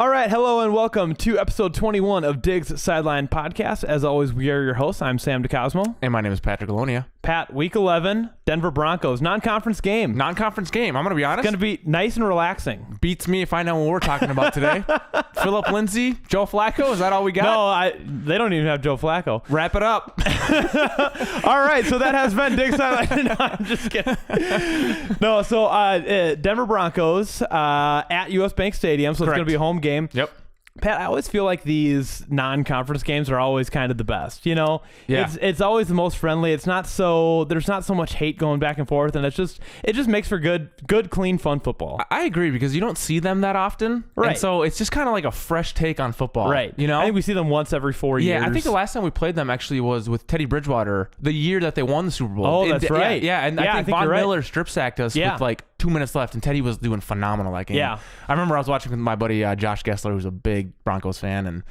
All right, hello and welcome to episode 21 of Diggs Sideline Podcast. As always, we are your hosts. I'm Sam DeCosmo. And my name is Patrick Alonia. Pat, week 11, Denver Broncos, non-conference game. Non-conference game. I'm going to be honest. It's going to be nice and relaxing. Beats me if I know what we're talking about today. Phillip Lindsay, Joe Flacco, is that all we got? No, they don't even have Joe Flacco. Wrap it up. All right, so that has been Diggs Sideline. No, I'm just kidding. No, so Denver Broncos at US Bank Stadium, so Correct. It's going to be a home game. Yep. Pat, I always feel like these non-conference games are always kind of the best. You know, yeah. It's always the most friendly. There's not so much hate going back and forth, and it just makes for good, clean, fun football. I agree because you don't see them that often, right? And so it's just kind of like a fresh take on football, right? You know, I think we see them once every 4 years. Yeah, I think the last time we played them actually was with Teddy Bridgewater, the year that they won the Super Bowl. Oh, that's right. Yeah, and I think Von right. Miller strip sacked us with like 2 minutes left, and Teddy was doing phenomenal that game. Yeah, I remember I was watching with my buddy Josh Gessler, who's a big Broncos fan, and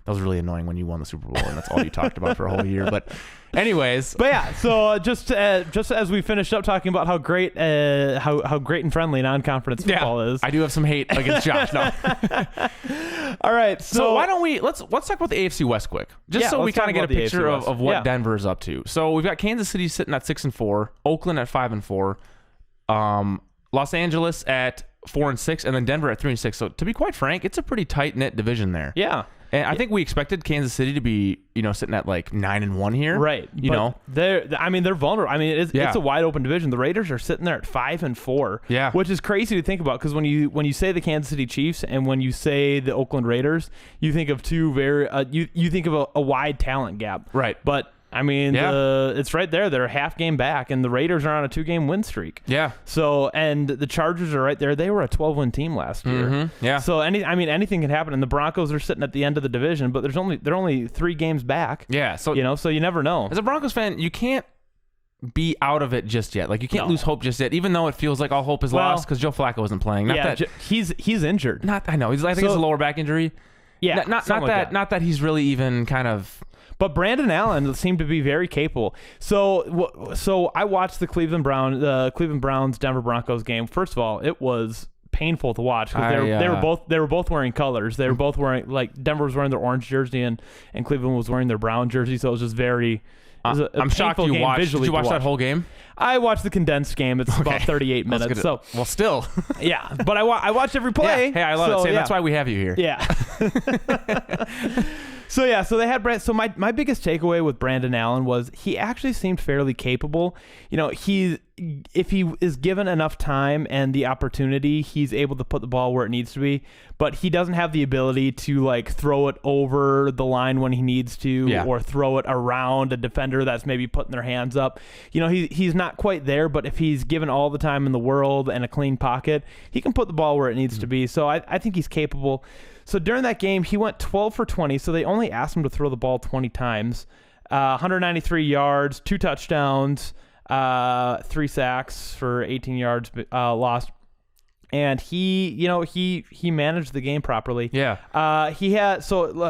that was really annoying when you won the Super Bowl, and that's all you talked about for a whole year. But anyways. But yeah, so just as we finished up talking about how great and friendly non-conference football is. I do have some hate against Josh. No. All right. So why don't we let's talk about the AFC West quick. Just so we kind of get a picture of what Denver is up to. So we've got Kansas City sitting at 6-4, Oakland at 5-4, Los Angeles at 4-6, and then Denver at 3-6. So to be quite frank, it's a pretty tight-knit division there. Yeah. And I think we expected Kansas City to be, sitting at like 9-1 here. Right. They're vulnerable. I mean, it's a wide open division. The Raiders are sitting there at 5-4. Yeah. Which is crazy to think about because when you say the Kansas City Chiefs and when you say the Oakland Raiders, you think of two very you think of a wide talent gap. Right. But I mean, it's right there. They're a half game back, and the Raiders are on a 2-game win streak. Yeah. So, and the Chargers are right there. They were a 12-win team last year. Mm-hmm. Yeah. So, anything can happen. And the Broncos are sitting at the end of the division, but they're only 3 games back. Yeah. So so you never know. As a Broncos fan, you can't be out of it just yet. Like you can't lose hope just yet, even though it feels like all hope is lost because Joe Flacco isn't playing. He's injured. I know. I think it's a lower back injury. Yeah. Not that he's really even kind of. But Brandon Allen seemed to be very capable. So I watched the Cleveland Browns Denver Broncos game. First of all, it was painful to watch because they were both wearing colors. They were both wearing, like, Denver was wearing their orange jersey and Cleveland was wearing their brown jersey. So it was just very. I'm shocked you watched. Did you watch that whole game? I wathed the condensed game. It's about 38 minutes. So still. Yeah, but I watched every play. Yeah. Hey, I love it. That's why we have you here. Yeah. So they had Brand. So my biggest takeaway with Brandon Allen was he actually seemed fairly capable. If he is given enough time and the opportunity, he's able to put the ball where it needs to be. But he doesn't have the ability to like throw it over the line when he needs to, or throw it around a defender that's maybe putting their hands up. He's not quite there. But if he's given all the time in the world and a clean pocket, he can put the ball where it needs to be. So I think he's capable. So during that game, he went 12 for 20, so they only asked him to throw the ball 20 times. 193 yards, 2 touchdowns, 3 sacks for 18 yards lost. And he managed the game properly. Yeah. He had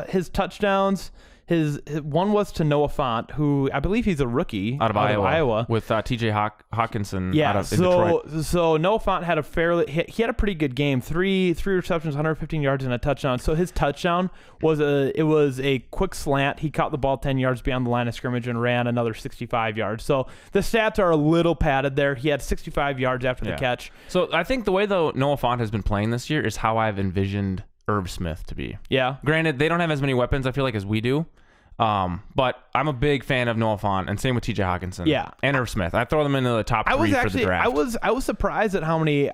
his touchdowns. His one was to Noah Fant, who I believe he's a rookie out of Iowa with T.J. Hawkinson. Yeah, out of Detroit. So Noah Fant had a pretty good game. Three receptions, 115 yards, and a touchdown. So his touchdown was a quick slant. He caught the ball 10 yards beyond the line of scrimmage and ran another 65 yards. So the stats are a little padded there. He had 65 yards after the catch. So I think the way though Noah Fant has been playing this year is how I've envisioned Irv Smith to be. Yeah. Granted, they don't have as many weapons, I feel like, as we do. But I'm a big fan of Noah Fant, and same with T.J. Hawkinson. Yeah. And Irv Smith. I throw them into the top 3 for the draft. I was surprised at how many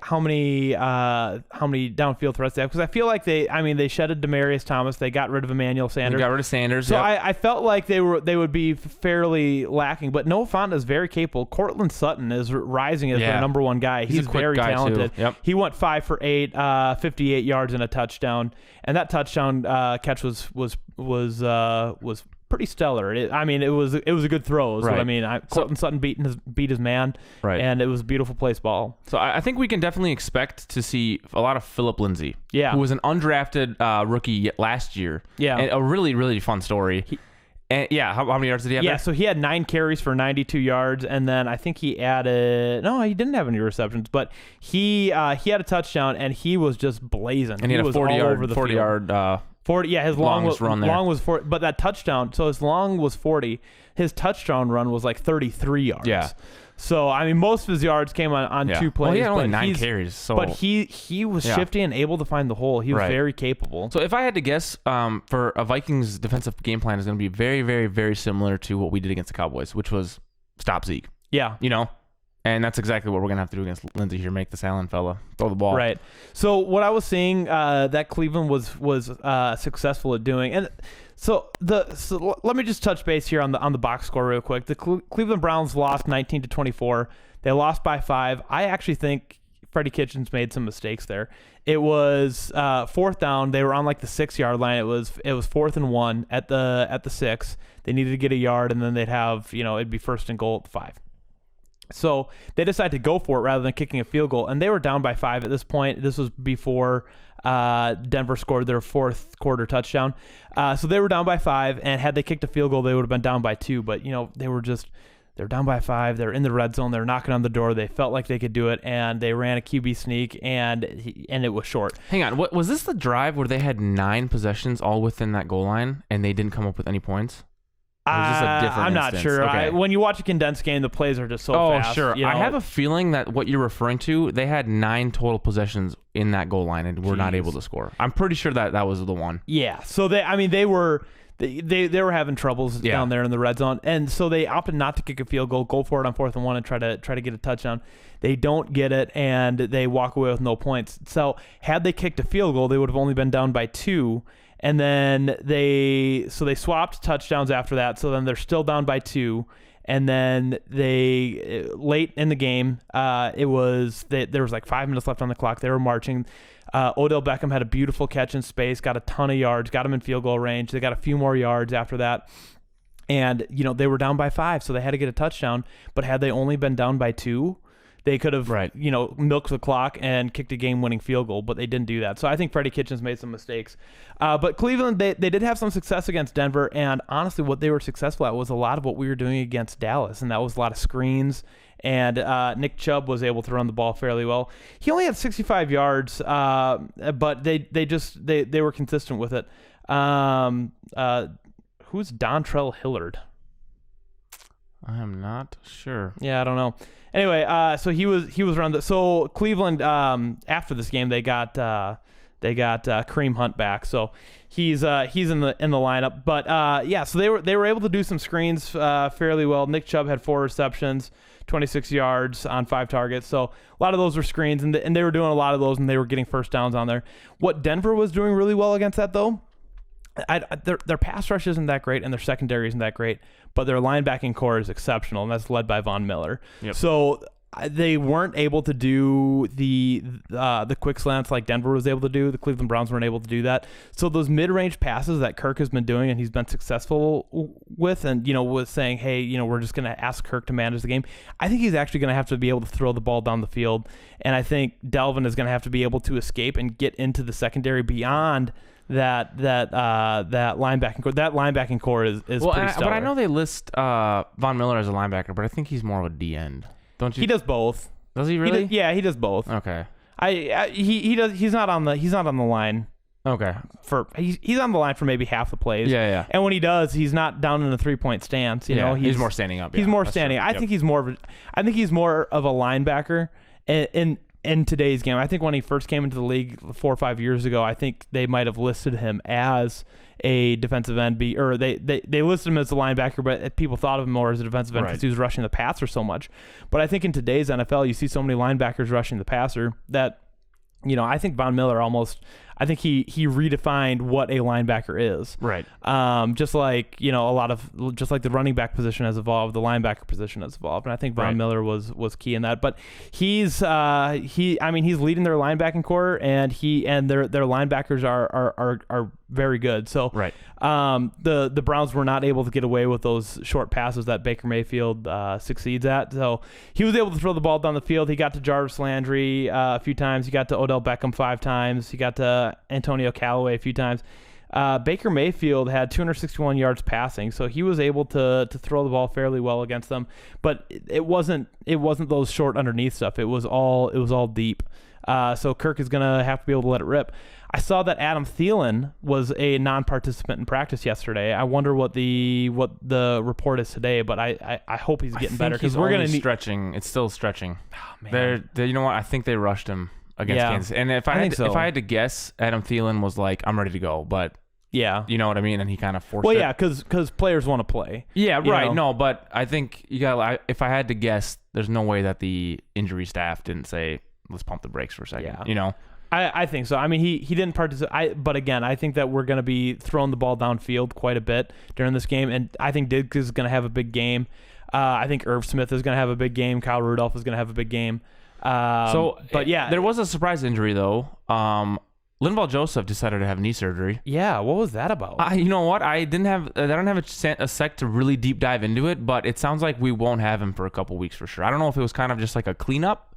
downfield threats they have because I feel like they shedded Demaryius Thomas. They got rid of Emmanuel Sanders. They got rid of Sanders. So I felt like they would be fairly lacking. But Noah Fant is very capable. Cortland Sutton is rising as their number 1 guy. He's very talented. Yep. He went 5 for 8, 58 yards and a touchdown. And that touchdown catch was pretty stellar. It was a good throw. Is what I mean. Cortland Sutton beat his man, right? And it was a beautiful place ball. So I think we can definitely expect to see a lot of Phillip Lindsay, who was an undrafted rookie last year. Yeah, and a really really fun story. And how many yards did he have? Yeah, so he had 9 carries for 92 yards, and then I think he didn't have any receptions, but he had a touchdown, and he was just blazing. And he had a 40-yard 40. Yeah, his long was 40, but that touchdown. So his long was 40. His touchdown run was like 33 yards. Yeah. So I mean, most of his yards came on 2 plays. Well, he had only 9 carries. So. But he was shifty and able to find the hole. He was very capable. So if I had to guess, for a Vikings defensive game plan is going to be very, very, very similar to what we did against the Cowboys, which was stop Zeke. Yeah. And that's exactly what we're going to have to do against Lindsey here. Make this Allen fella throw the ball. Right. So what I was seeing that Cleveland was successful at doing, and so let me just touch base here on the box score real quick. The Cleveland Browns lost 19-24. They lost by 5. I actually think Freddie Kitchens made some mistakes there. It was 4th down. They were on like the 6-yard line. It was 4th and 1 at the 6. They needed to get a yard, and then they'd have it'd be 1st and goal at the 5. So they decided to go for it rather than kicking a field goal, and they were down by 5 at this point. This was before Denver scored their 4th quarter touchdown. So they were down by 5, and had they kicked a field goal, they would have been down by 2. But they're down by 5. They're in the red zone. They're knocking on the door. They felt like they could do it, and they ran a QB sneak, and it was short. Hang on, what was this the drive where they had 9 possessions all within that goal line, and they didn't come up with any points? I'm not sure. Okay. When you watch a condensed game, the plays are just so fast. Oh, sure. I have a feeling that what you're referring to, they had 9 total possessions in that goal line and were not able to score. I'm pretty sure that was the one. Yeah. So they were having troubles down there in the red zone, and so they opted not to kick a field goal, go for it on 4th and 1, and try to get a touchdown. They don't get it, and they walk away with no points. So had they kicked a field goal, they would have only been down by 2. And then they swapped touchdowns after that. So then they're still down by 2. And then they late in the game, there was like 5 minutes left on the clock. They were marching. Odell Beckham had a beautiful catch in space, got a ton of yards, got him in field goal range. They got a few more yards after that. And they were down by 5, so they had to get a touchdown. But had they only been down by 2, they could have, milked the clock and kicked a game-winning field goal, but they didn't do that. So I think Freddie Kitchens made some mistakes. But Cleveland, they did have some success against Denver, and honestly, what they were successful at was a lot of what we were doing against Dallas, and that was a lot of screens. And Nick Chubb was able to run the ball fairly well. He only had 65 yards, but they were consistent with it. Who's Dontrell Hillard? I am not sure. Yeah, I don't know. Anyway, so he was around. So Cleveland, after this game, they got Kareem Hunt back. So he's in the lineup. But so they were able to do some screens fairly well. Nick Chubb had 4 receptions, 26 yards on 5 targets. So a lot of those were screens, and they were doing a lot of those, and they were getting first downs on there. What Denver was doing really well against that, though, their pass rush isn't that great, and their secondary isn't that great, but their linebacking core is exceptional, and that's led by Von Miller. Yep. So they weren't able to do the quick slants like Denver was able to do. The Cleveland Browns weren't able to do that. So those mid-range passes that Kirk has been doing and he's been successful with, and was saying, hey, we're just going to ask Kirk to manage the game. I think he's actually going to have to be able to throw the ball down the field, and I think Delvin is going to have to be able to escape and get into the secondary beyond that linebacking core. That linebacking core is pretty stellar. But I know they list Von Miller as a linebacker, but I think he's more of a D end. Don't you? He does both. Does he really? He does both. Okay. He does. He's not on the line. Okay. He's on the line for maybe half the plays. Yeah. And when he does, he's not down in a 3-point stance. He's more standing up. He's more standing. I think he's more of a linebacker in today's game. I think when he first came into the league 4 or 5 years ago, I think they might have listed him as a defensive end, or they listed him as a linebacker, but people thought of him more as a defensive end because he was rushing the passer so much. But I think in today's NFL, you see so many linebackers rushing the passer that, I think Von Miller I think he redefined what a linebacker is. Right. Just like, just like the running back position has evolved, the linebacker position has evolved. And I think Von Miller was key in that. But he's leading their linebacking core, and their linebackers are very good. So the Browns were not able to get away with those short passes that Baker Mayfield succeeds at. So he was able to throw the ball down the field. He got to Jarvis Landry a few times. He got to Odell Beckham 5 times. He got to Antonio Callaway a few times. Baker Mayfield had 261 yards passing, so he was able to throw the ball fairly well against them. But it wasn't those short underneath stuff. It was all deep. So Kirk is gonna have to be able to let it rip. I saw that Adam Thielen was a non-participant in practice yesterday. I wonder what the report is today, but I hope he's getting better because we're gonna need stretching. It's still stretching. Oh, man. You know what? I think they rushed him against Kansas. And if I had to guess, Adam Thielen was like, I'm ready to go, but yeah, you know what I mean, and he kind of forced it. Well, yeah, because players want to play. Yeah, right. No, but I think if I had to guess, there's no way that the injury staff didn't say, let's pump the brakes for a second. Yeah. I think so. I mean, he didn't participate. But again, I think that we're going to be throwing the ball downfield quite a bit during this game, and I think Diggs is going to have a big game. I think Irv Smith is going to have a big game. Kyle Rudolph is going to have a big game. But yeah, there was a surprise injury though. Linval Joseph decided to have knee surgery. Yeah, what was that about? You know what? I don't have a sec to really deep dive into it, but it sounds like we won't have him for a couple weeks for sure. I don't know if it was kind of just like a cleanup.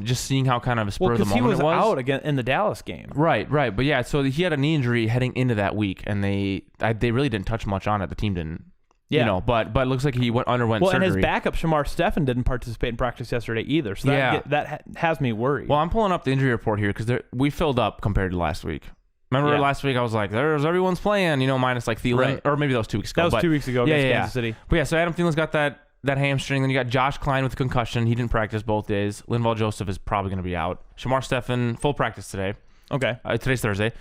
Just seeing how kind of a spur of the moment he was out again in the Dallas game. Right. But yeah, so he had a knee injury heading into that week, and they really didn't touch much on it. The team didn't. Yeah. But it looks like he underwent surgery. And his backup, Shamar Stephen, didn't participate in practice yesterday either. So that has me worried. Well, I'm pulling up the injury report here because we filled up compared to last week. Remember last week I was like, everyone's playing, minus like Thielen. Right. Or maybe that was 2 weeks ago. That was 2 weeks ago against Kansas City. But yeah, so Adam Thielen's got that hamstring. Then you got Josh Klein with a concussion. He didn't practice both days. Linval Joseph is probably going to be out. Shamar Stephen, full practice today. Okay. Today's Thursday.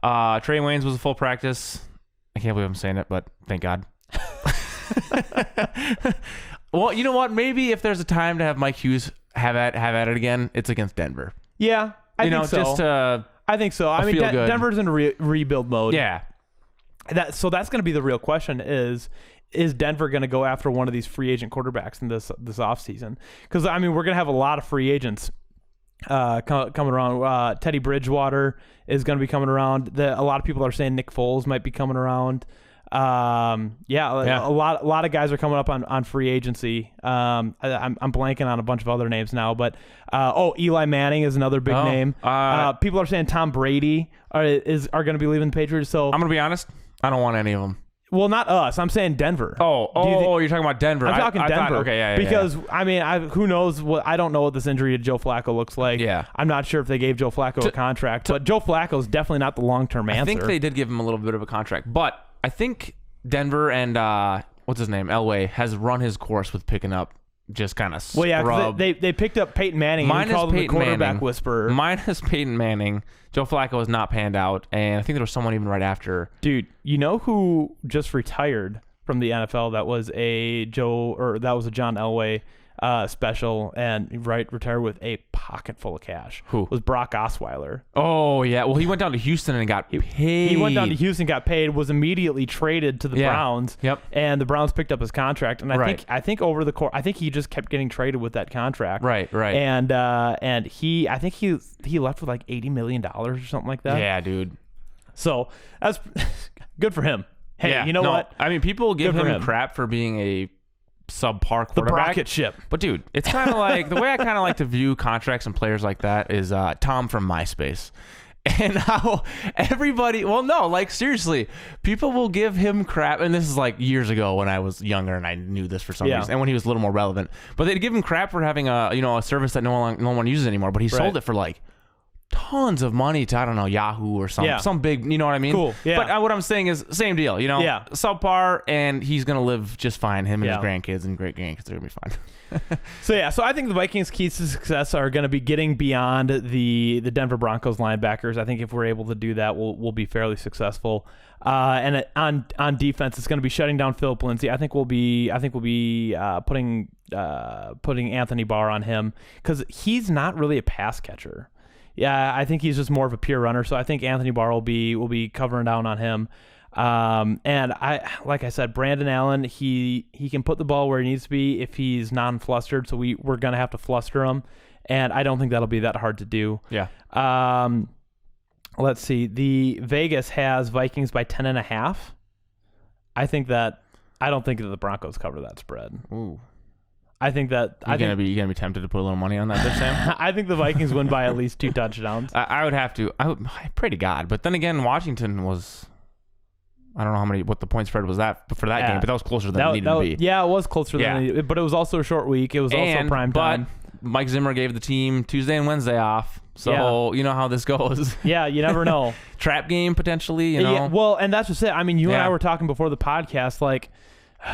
Trey Waynes was a full practice. I can't believe I'm saying it, but thank God. Well, you know what? Maybe if there's a time to have Mike Hughes have at it again, it's against Denver. Yeah, I think so. I think so. I mean, Denver's in rebuild mode. Yeah. So that's going to be the real question is Denver going to go after one of these free agent quarterbacks in this offseason? Because, I mean, we're going to have a lot of free agents coming around. Teddy Bridgewater is going to be coming around. A lot of people are saying Nick Foles might be coming around. A lot of guys are coming up on free agency. I'm blanking on a bunch of other names now, but Eli Manning is another big name. People are saying Tom Brady are going to be leaving the Patriots. So I'm going to be honest, I don't want any of them. Well, not us. I'm saying Denver. You're talking about Denver. I'm talking Denver. Okay, yeah. Because I mean, who knows what? I don't know what this injury to Joe Flacco looks like. Yeah. I'm not sure if they gave Joe Flacco a contract, but Joe Flacco is definitely not the long-term answer. I think they did give him a little bit of a contract, but I think Denver and what's his name, Elway, has run his course with picking up just kind of scrub. Well, yeah, they picked up Peyton Manning and called him the quarterback whisperer. Minus Peyton Manning, Joe Flacco has not panned out, and I think there was someone even right after. Dude, you know who just retired from the NFL? That was a John Elway special, and retired with a pocket full of cash. Who was Brock Osweiler? Oh yeah, well he went down to Houston and got paid. He went down to Houston, got paid, was immediately traded to the Browns. Yep. And the Browns picked up his contract, and I think over the course, I think he just kept getting traded with that contract. Right. And I think he left with like $80 million or something like that. Yeah, dude. So that's good for him. Hey, you know what? I mean, people give him crap for being a subpar quarterback. The rocket ship. But dude, it's kind of like the way I kind of like to view contracts and players like that is Tom from MySpace. And how everybody, seriously, people will give him crap. And this is like years ago when I was younger and I knew this for some reason, and when he was a little more relevant. But they'd give him crap for having a service that no one uses anymore. But he sold it for like tons of money to, I don't know, Yahoo or some big, you know what I mean? Cool. Yeah. But what I'm saying is same deal, subpar, and he's going to live just fine. Him and his grandkids and great grandkids are going to be fine. So I think the Vikings' keys to success are going to be getting beyond the Denver Broncos linebackers. I think if we're able to do that, we'll be fairly successful. And on defense, it's going to be shutting down Philip Lindsay. I think we'll be putting Anthony Barr on him because he's not really a pass catcher. Yeah, I think he's just more of a pure runner. So I think Anthony Barr will be covering down on him. And like I said, Brandon Allen, he can put the ball where he needs to be if he's non-flustered. So we're gonna have to fluster him, and I don't think that'll be that hard to do. Yeah. Let's see. The Vegas has Vikings by 10.5. I don't think that the Broncos cover that spread. Ooh. I think that you're gonna be tempted to put a little money on that, there, Sam. I think the Vikings win by at least 2 touchdowns. I would have to. I pray to God, but then again, Washington was. I don't know what the point spread was for that game, but that was closer than it needed to be. Yeah, it was closer than it needed, but it was also a short week. It was also prime time. But Mike Zimmer gave the team Tuesday and Wednesday off, so you know how this goes. Yeah, you never know. Trap game potentially, you know. Yeah, well, and that's just it. I mean, you and I were talking before the podcast, like.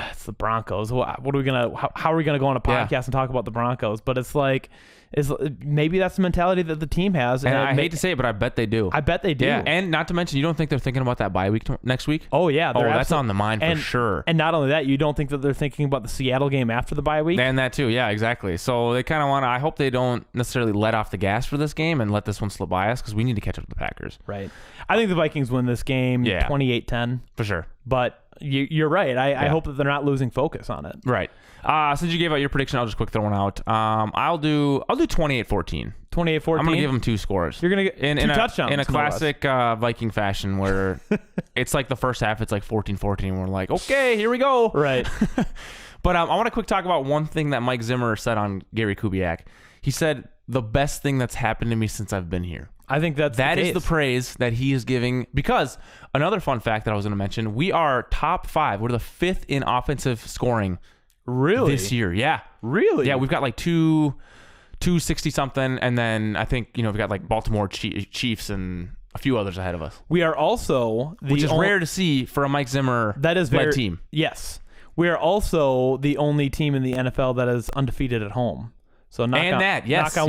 It's the Broncos. What are we gonna? How are we gonna go on a podcast and talk about the Broncos? But it's like, maybe that's the mentality that the team has. And I hate to say it, but I bet they do. I bet they do. Yeah. And not to mention, you don't think they're thinking about that bye week next week? Oh yeah, that's on the mind for sure. And not only that, you don't think that they're thinking about the Seattle game after the bye week? And that too, yeah, exactly. So they kind of want to. I hope they don't necessarily let off the gas for this game and let this one slip by us because we need to catch up to the Packers. Right. I think the Vikings win this game 28-10. For sure. But you're right. I hope that they're not losing focus on it. Right. Since you gave out your prediction, I'll just quick throw one out. I'll do 28-14. 28-14. I'm gonna give them 2 scores. You're gonna get 2 touchdowns in a classic Viking fashion, where it's like the first half, it's like 14-14. And we're like, okay, here we go. Right. But I want to quick talk about one thing that Mike Zimmer said on Gary Kubiak. He said the best thing that's happened to me since I've been here. I think that is the praise that he is giving, because another fun fact that I was going to mention, we are top 5. We're the 5th in offensive scoring this year. Yeah. Really? Yeah, we've got like 260 something, and then I think, we've got like Baltimore Chiefs and a few others ahead of us. We are also which is rare to see for a Mike Zimmer led team. Yes. We are also the only team in the NFL that is undefeated at home. So that's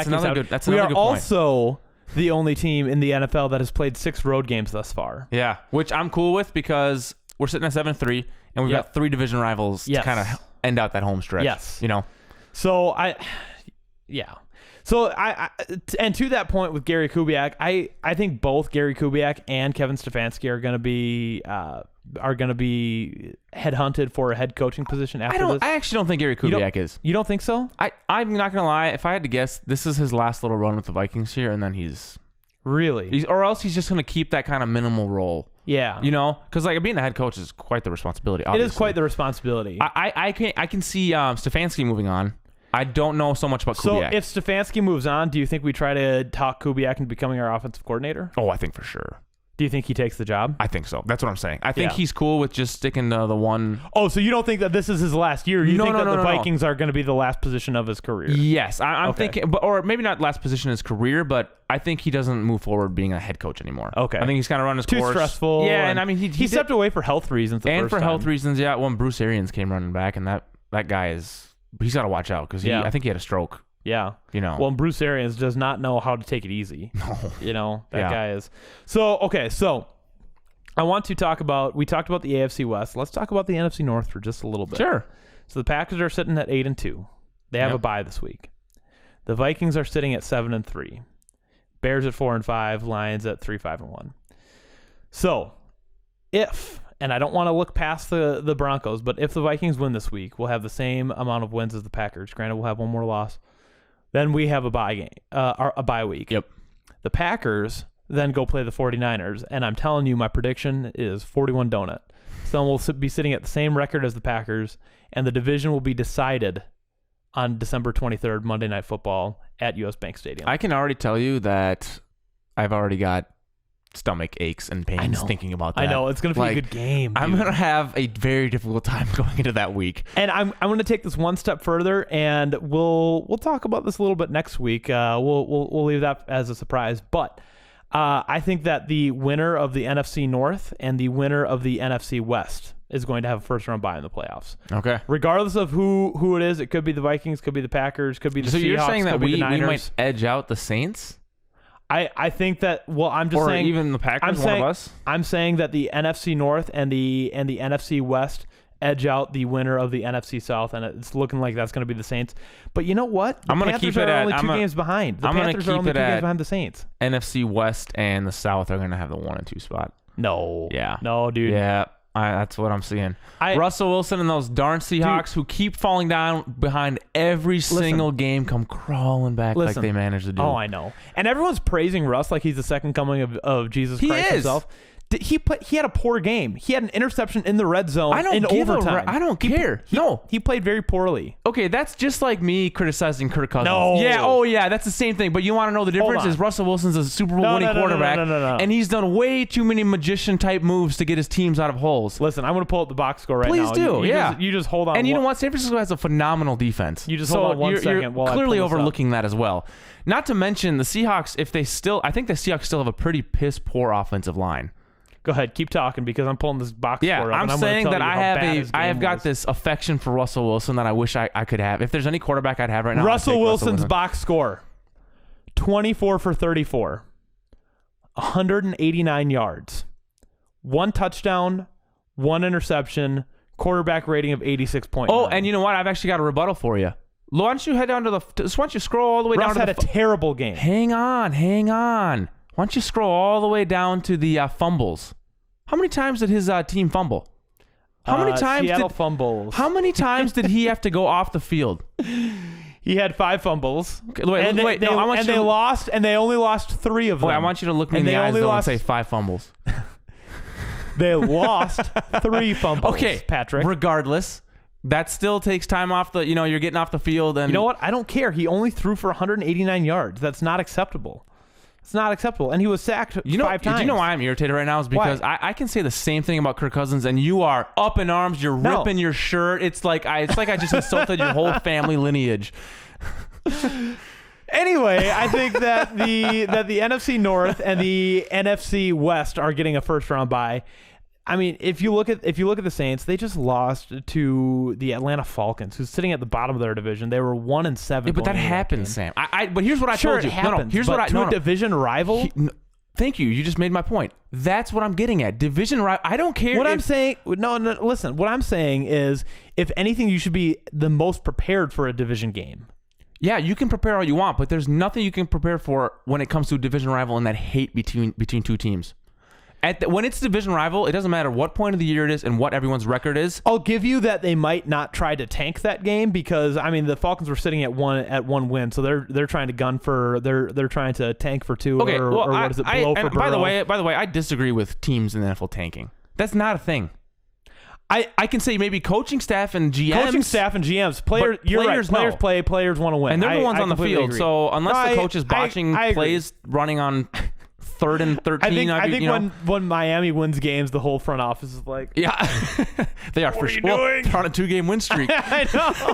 another good point. We are also the only team in the NFL that has played 6 road games thus far. Yeah, which I'm cool with because we're sitting at 7-3, and we've got 3 division rivals to kind of end out that home stretch. Yes. So So and to that point with Gary Kubiak, I think both Gary Kubiak and Kevin Stefanski are going to be headhunted for a head coaching position after this. I actually don't think Gary Kubiak is. You don't think so? I'm not going to lie. If I had to guess, this is his last little run with the Vikings here, and then he's or else he's just going to keep that kind of minimal role. Yeah. Because like being the head coach is quite the responsibility. Obviously. It is quite the responsibility. I can see Stefanski moving on. I don't know so much about Kubiak. So if Stefanski moves on, do you think we try to talk Kubiak into becoming our offensive coordinator? Oh, I think for sure. Do you think he takes the job? I think so. That's what I'm saying. I think he's cool with just sticking to the one. Oh, so you don't think that this is his last year? You think that the Vikings are going to be the last position of his career? Yes. I'm thinking, or maybe not last position of his career, but I think he doesn't move forward being a head coach anymore. Okay. I think he's kind of run his course. Too stressful. Yeah, and I mean, he stepped away for health reasons health reasons, yeah. When Bruce Arians came running back, and that guy he's got to watch out because I think he had a stroke. Yeah. Well, Bruce Arians does not know how to take it easy. No. That guy is. So, okay. So, I want to talk about, we talked about the AFC West. Let's talk about the NFC North for just a little bit. Sure. So, the Packers are sitting at 8-2. They have a bye this week. The Vikings are sitting at 7-3. Bears at 4-5. Lions at 3-5-1. So, and I don't want to look past the Broncos, but if the Vikings win this week, we'll have the same amount of wins as the Packers. Granted, we'll have one more loss. Then we have a bye week. Yep. The Packers then go play the 49ers, and I'm telling you, my prediction is 41 donut. So we'll be sitting at the same record as the Packers, and the division will be decided on December 23rd, Monday Night Football at US Bank Stadium. I can already tell you that I've already got stomach aches and pains thinking about that. I know. It's going to be a good game, dude. I'm going to have a very difficult time going into that week. And I'm going to take this one step further, and we'll talk about this a little bit next week. We'll leave that as a surprise. But I think that the winner of the NFC North and the winner of the NFC West is going to have a first-round bye in the playoffs. Okay. Regardless of who it is, it could be the Vikings, could be the Packers, could be the Seahawks, you're saying that we might edge out the Saints? I think that, I'm just saying, or even the Packers, one of us. I'm saying that the NFC North and the NFC West edge out the winner of the NFC South, and it's looking like that's going to be the Saints. But you know what? The Panthers are only 2 games behind. The Panthers are only 2 games behind the Saints. NFC West and the South are going to have the 1 and 2 spot. No. Yeah. No, dude. Yeah. That's what I'm seeing. Russell Wilson and those darn Seahawks who keep falling down behind every single game come crawling back like they managed to do. Oh, I know. And everyone's praising Russ like he's the second coming of Jesus Christ himself. He had a poor game. He had an interception in the red zone in overtime. I don't care. He played very poorly. Okay, that's just like me criticizing Kirk Cousins. No. Yeah, oh yeah, that's the same thing. But you want to know the difference is Russell Wilson's a Super Bowl winning quarterback, and he's done way too many magician-type moves to get his teams out of holes. Listen, I'm going to pull up the box score right now. Please do, You just hold on. And you know what? San Francisco has a phenomenal defense. You just hold on one second. You're clearly overlooking that as well. Not to mention the Seahawks, I think the Seahawks still have a pretty piss-poor offensive line. Go ahead, keep talking because I'm pulling this box score up. I'm saying that I have got this affection for Russell Wilson that I wish I could have. If there's any quarterback I'd have right now, Russell Wilson's box score: 24 for 34, 189 yards, 1 touchdown, 1 interception, quarterback rating of 86.9. Oh, and you know what? I've actually got a rebuttal for you. Why don't you head down to why don't you scroll all the way down to Russ had a terrible game. Hang on. Why don't you scroll all the way down to the fumbles? How many times did his team fumble? How many times Seattle fumbles. How many times did he have to go off the field? He had 5 fumbles. Okay, wait. They lost, and they only lost 3 of them. I want you to look me in the eyes and say 5 fumbles. They lost 3 fumbles. Okay, Patrick. Regardless, that still takes time off the. You're getting off the field, and you know what? I don't care. He only threw for 189 yards. That's not acceptable. It's not acceptable. And he was sacked 5 times. Do you know why I'm irritated right now? Is because I can say the same thing about Kirk Cousins, and you are up in arms. You're ripping your shirt. It's like I just insulted your whole family lineage. Anyway, I think that the NFC North and the NFC West are getting a first round bye. I mean, if you look at the Saints, they just lost to the Atlanta Falcons, who's sitting at the bottom of their division. They were 1-7. Yeah, but that happens, Sam. But here's what I told you. Here's what a division rival. Thank you. You just made my point. That's what I'm getting at. Division rival. I don't care. I'm saying, listen. What I'm saying is, if anything, you should be the most prepared for a division game. Yeah, you can prepare all you want, but there's nothing you can prepare for when it comes to a division rival and that hate between 2 teams. When it's division rival, it doesn't matter what point of the year it is and what everyone's record is. I'll give you that they might not try to tank that game because the Falcons were sitting at one win, so they're trying to gun for they're trying to tank for 2 or what is it below for Burrow. By the way, I disagree with teams in the NFL tanking. That's not a thing. I can say maybe coaching staff and GMs. Players play, players want to win, and they're the ones on the field. Agree. So unless the coach is botching plays running on 3rd and 13. I think when Miami wins games, the whole front office is like, yeah, they are for sure. They're on a 2-game win streak. I know.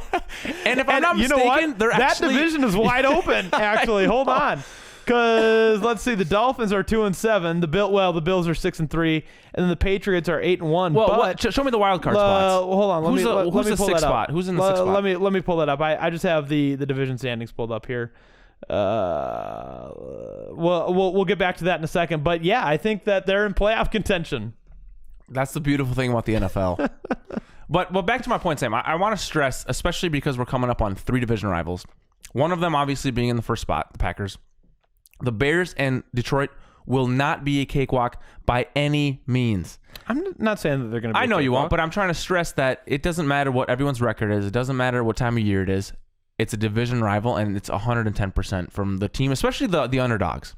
And if I'm not mistaken, that division is wide open. Actually, hold on, because let's see, the Dolphins are 2-7. The Bills are 6-3, and then the Patriots are 8-1. Well, show me the wild card spots. Hold on, who's the 6th spot? Who's in the 6th spot? Let me pull that up. I just have the division standings pulled up here. We'll get back to that in a second, but yeah, I think that they're in playoff contention. That's the beautiful thing about the NFL. But back to my point, Sam. I want to stress, especially because we're coming up on 3 division rivals. One of them obviously being in the first spot, the Packers. The Bears and Detroit will not be a cakewalk by any means. I'm not saying that they're going to be I know you won't, but I'm trying to stress that it doesn't matter what everyone's record is. It doesn't matter what time of year it is. It's a division rival, and it's 110% from the team, especially the underdogs.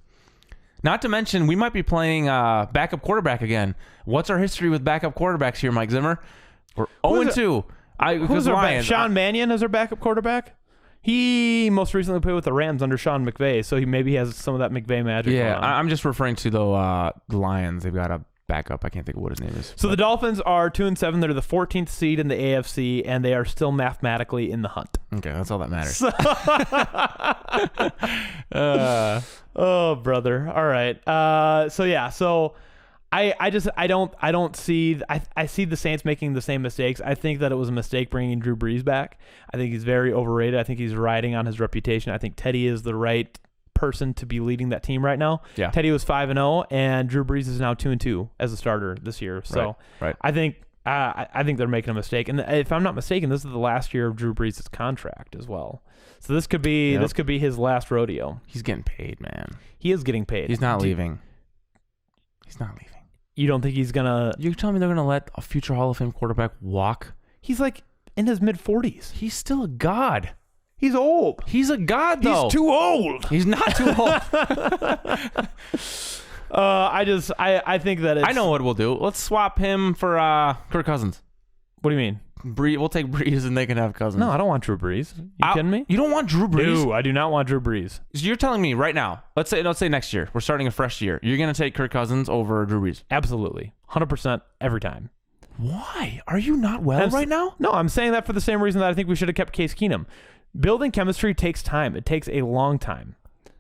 Not to mention, we might be playing backup quarterback again. What's our history with backup quarterbacks here, Mike Zimmer? We're 0-2. Who's our Lions? Sean Mannion is our backup quarterback? He most recently played with the Rams under Sean McVay, so he maybe has some of that McVay magic. Yeah, I'm just referring to the Lions. They've got a backup. I can't think of what his name is. So the Dolphins are 2-7. They're the 14th seed in the AFC, and they are still mathematically in the hunt. Okay, that's all that matters. Oh, brother. All right. So I don't see. I see the Saints making the same mistakes. I think that it was a mistake bringing Drew Brees back. I think he's very overrated. I think he's riding on his reputation. I think Teddy is the right person to be leading that team right now. Yeah. Teddy was 5-0, and Drew Brees is now 2-2 as a starter this year. So right. I think they're making a mistake. And if I'm not mistaken, this is the last year of Drew Brees' contract as well. So this could be his last rodeo. He's getting paid, man. He is getting paid. He's not leaving. He's not leaving. You don't think he's gonna? You're telling me they're gonna let a future Hall of Fame quarterback walk? He's like in his mid-40s. He's still a god. He's old. He's a god, though. He's too old. He's not too old. I think that it's... I know what we'll do. Let's swap him for Kirk Cousins. What do you mean? We'll take Brees and they can have Cousins. No, I don't want Drew Brees. You kidding me? You don't want Drew Brees? No, I do not want Drew Brees. So you're telling me right now, let's say next year, we're starting a fresh year, you're going to take Kirk Cousins over Drew Brees? Absolutely. 100% every time. Why? Are you not well right now? No, I'm saying that for the same reason that I think we should have kept Case Keenum. Building chemistry takes time. It takes a long time.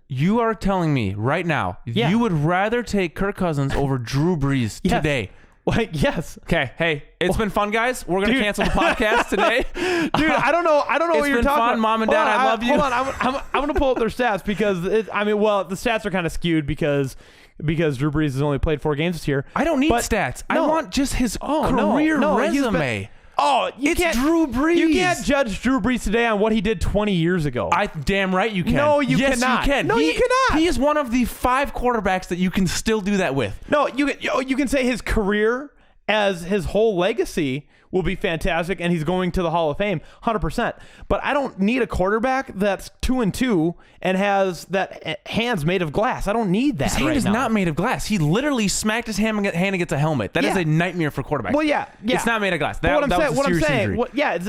You are telling me right now you would rather take Kirk Cousins over Drew Brees today? Well, yes. Okay. Hey, it's been fun, guys. We're gonna cancel the podcast today, dude. I don't know what you're talking about. It's been fun, Mom and Dad. I love you. Hold on. I'm gonna pull up their stats because the stats are kind of skewed because Drew Brees has only played 4 games this year. I don't need stats. I want just his career resume. It's Drew Brees. You can't judge Drew Brees today on what he did 20 years ago. Damn right you can. No, you cannot. Yes, you can. No, you cannot. He is one of the 5 quarterbacks that you can still do that with. No, you can say his career as his whole legacy will be fantastic, and he's going to the Hall of Fame, 100%. But I don't need a quarterback that's 2-2 and has that hands made of glass. I don't need that. His hand is not made of glass. He literally smacked his hand against a helmet. That is a nightmare for quarterbacks. Well, yeah. It's not made of glass. That was a serious injury.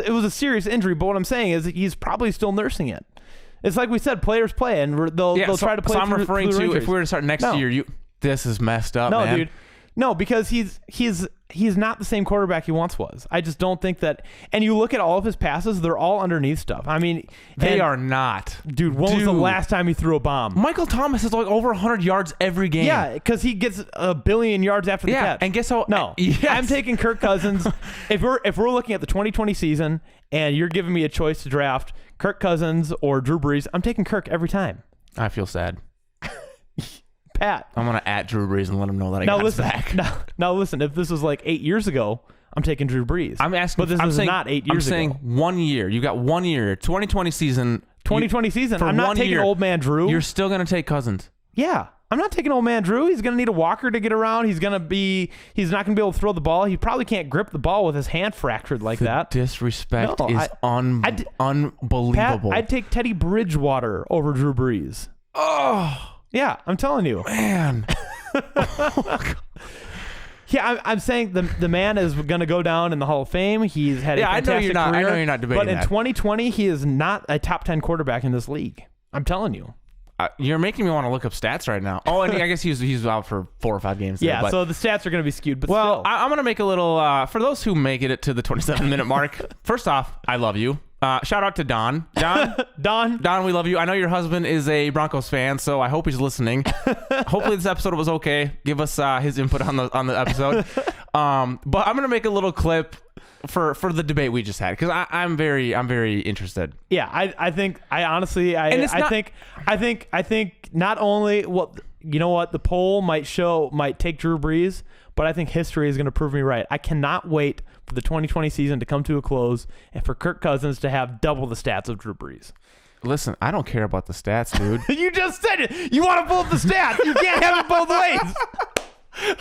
It was a serious injury. But what I'm saying is he's probably still nursing it. It's like we said, players play, and they'll try to play. So I'm referring to if we were to start next year. This is messed up, man. No, dude. No, because he's not the same quarterback he once was. I just don't think that. And you look at all of his passes; they're all underneath stuff. I mean, they are not. Dude, when was the last time he threw a bomb? Michael Thomas is like over 100 yards every game. Yeah, because he gets a billion yards after the catch. And guess how? No, I'm taking Kirk Cousins. if we're looking at the 2020 season, and you're giving me a choice to draft Kirk Cousins or Drew Brees, I'm taking Kirk every time. I feel sad. Pat. I'm going to at Drew Brees and let him know that I got his back. Now listen, if this was like 8 years ago, I'm taking Drew Brees. I'm asking, but this is not 8 years ago. I'm saying 1 year. You got 1 year. 2020 season. 2020 season. I'm not taking old man Drew. You're still going to take Cousins. Yeah. I'm not taking old man Drew. He's going to need a walker to get around. He's not going to be able to throw the ball. He probably can't grip the ball with his hand fractured like that. Disrespect is unbelievable. Pat, I'd take Teddy Bridgewater over Drew Brees. Oh. Yeah, I'm telling you. Man. Yeah, I'm saying the man is going to go down in the Hall of Fame. He's had a fantastic career. I know you're not debating that. But in 2020, he is not a top 10 quarterback in this league. I'm telling you. You're making me want to look up stats right now. Oh, and I guess he's out for 4 or 5 games. Yeah, so the stats are going to be skewed. But well, still. I'm going to make a little, for those who make it to the 27-minute mark, first off, I love you. Shout out to Don. Don, we love you. I know your husband is a Broncos fan, so I hope he's listening. Hopefully this episode was okay. Give us his input on the episode. But I'm gonna make a little clip for the debate we just had because I'm very interested. Yeah, I think not only the poll might take Drew Brees, but I think history is going to prove me right. I cannot wait for the 2020 season to come to a close and for Kirk Cousins to have double the stats of Drew Brees. Listen, I don't care about the stats, dude. You just said it. You want to pull up the stats. You can't have it both ways.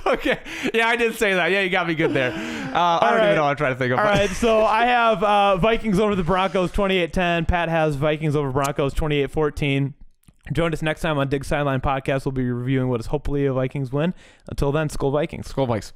Okay. Yeah, I did say that. Yeah, you got me good there. I don't even know what I'm trying to think of. All right, so I have Vikings over the Broncos 28-10. Pat has Vikings over Broncos 28-14. Join us next time on Dig Sideline Podcast. We'll be reviewing what is hopefully a Vikings win. Until then, Skol Vikings. Skol Vikes.